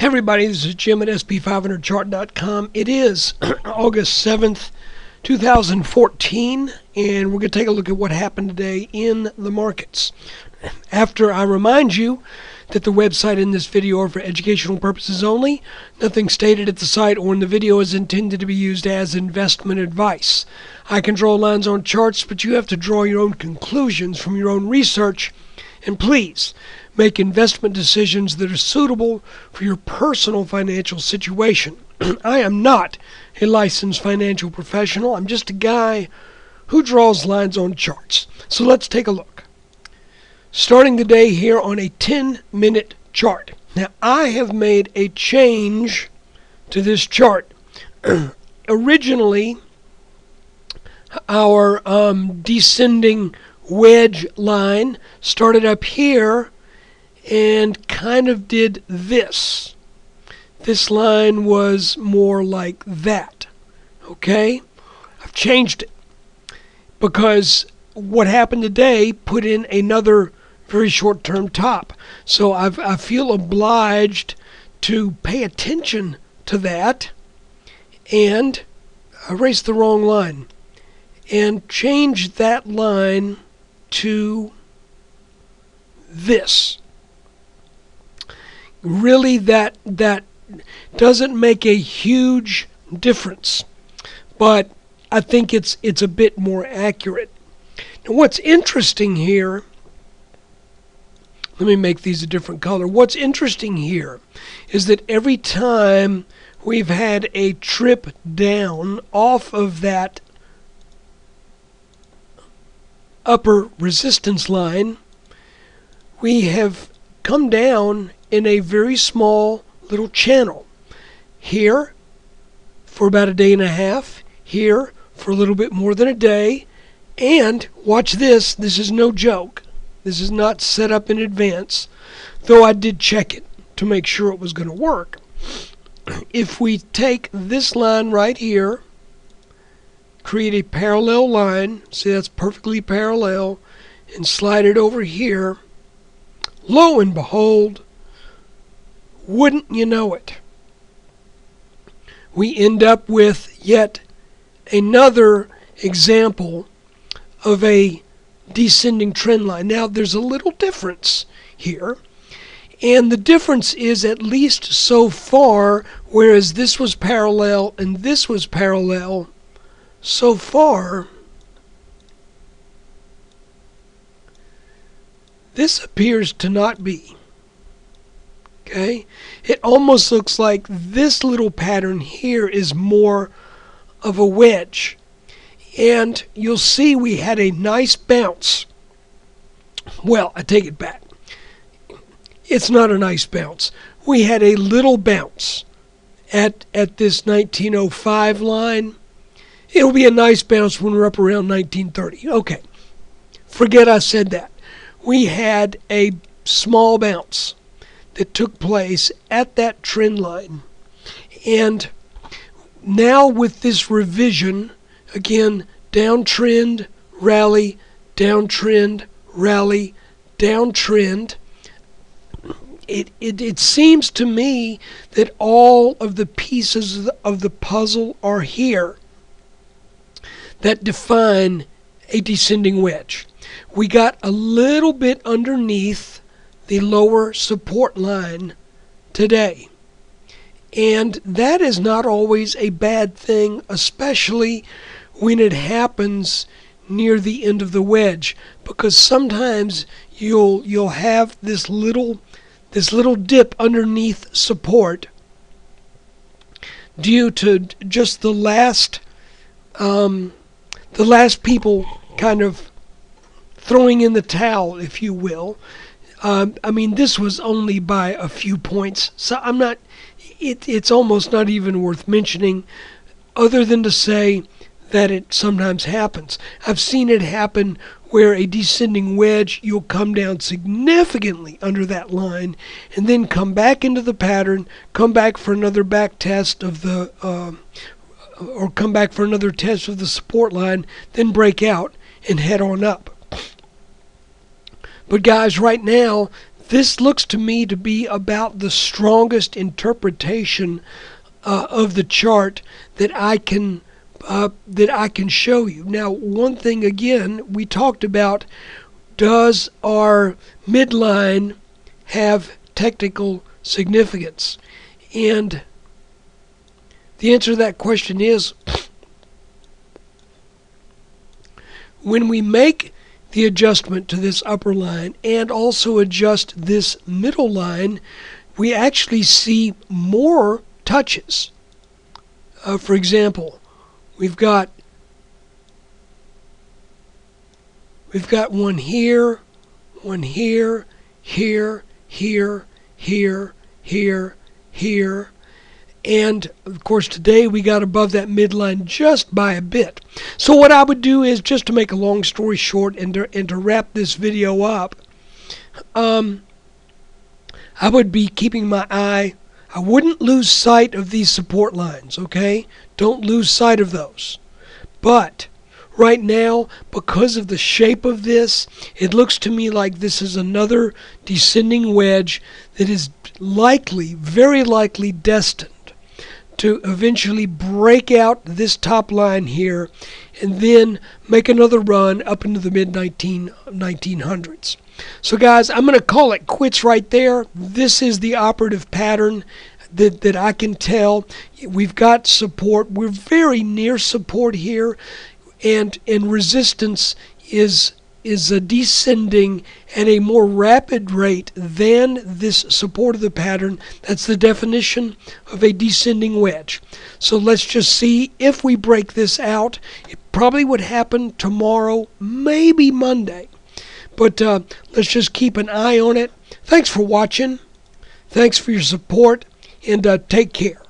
Hey everybody, this is Jim at SP500chart.com. It is August 7th, 2014, and we're going to take a look at what happened today in the markets. After I remind you that the website in this video are for educational purposes only, nothing stated at the site or in the video is intended to be used as investment advice. I can draw lines on charts, but you have to draw your own conclusions from your own research, and please make investment decisions that are suitable for your personal financial situation. I am not a licensed financial professional. I'm just a guy who draws lines on charts. So let's take a look. Starting the day here on a 10-minute chart. Now, I have made a change to this chart. Originally, our descending wedge line started up here and kind of did this. This line was more like that. Okay? I've changed it because what happened today put in another very short-term top. So I feel obliged to pay attention to that and erase the wrong line and change that line to this. Really, that doesn't make a huge difference, but I think it's a bit more accurate. Now, what's interesting here, let me make these a different color. What's interesting here is that every time we've had a trip down off of that upper resistance line, we have come down in a very small little channel. Here for about a day and a half, here for a little bit more than a day, and watch this, this is no joke. This is not set up in advance, though I did check it to make sure it was going to work. If we take this line right here, create a parallel line, see that's perfectly parallel, and slide it over here, lo and behold, wouldn't you know it, we end up with yet another example of a descending trend line. Now, there's a little difference here, and the difference is, at least so far, whereas this was parallel and this was parallel, so far this appears to not be. Okay? It almost looks like this little pattern here is more of a wedge. And you'll see we had a nice bounce. Well, I take it back. It's not a nice bounce. We had a little bounce at this 1905 line. It'll be a nice bounce when we're up around 1930. Okay. Forget I said that. We had a small bounce that took place at that trend line. And now with this revision, again, downtrend, rally, downtrend, rally, downtrend, it seems to me that all of the pieces of the puzzle are here that define a descending wedge. We got a little bit underneath the lower support line today. And that is not always a bad thing, especially when it happens near the end of the wedge, because sometimes you'll have this little dip underneath support due to just the last people kind of throwing in the towel, if you will. I mean, this was only by a few points, so I'm not. It's almost not even worth mentioning, other than to say that it sometimes happens. I've seen it happen where a descending wedge, you'll come down significantly under that line, and then come back into the pattern, come back for another back test of the, or come back for another test of the support line, then break out and head on up. But guys, right now, This looks to me to be about the strongest interpretation of the chart that I can show you. Now, one thing again, we talked about, does our midline have technical significance? And the answer to that question is, when we make the adjustment to this upper line and also adjust this middle line, we actually see more touches. For example, we've got one here, here, here, here, here, and of course today we got above that midline just by a bit. So what I would do is, just to make a long story short and to wrap this video up, I would be keeping my eye. I wouldn't lose sight of these support lines, okay? Don't lose sight of those. But right now, because of the shape of this, it looks to me like this is another descending wedge that is likely, very likely, destined to eventually break out this top line here and then make another run up into the mid-1900s. So guys, I'm going to call it quits right there. This is the operative pattern that I can tell. We've got support. We're very near support here, and resistance is descending at a more rapid rate than this support of the pattern. That's the definition of a descending wedge. So let's just see if we break this out. It probably would happen tomorrow, maybe Monday. But let's just keep an eye on it. Thanks for watching. Thanks for your support, and take care.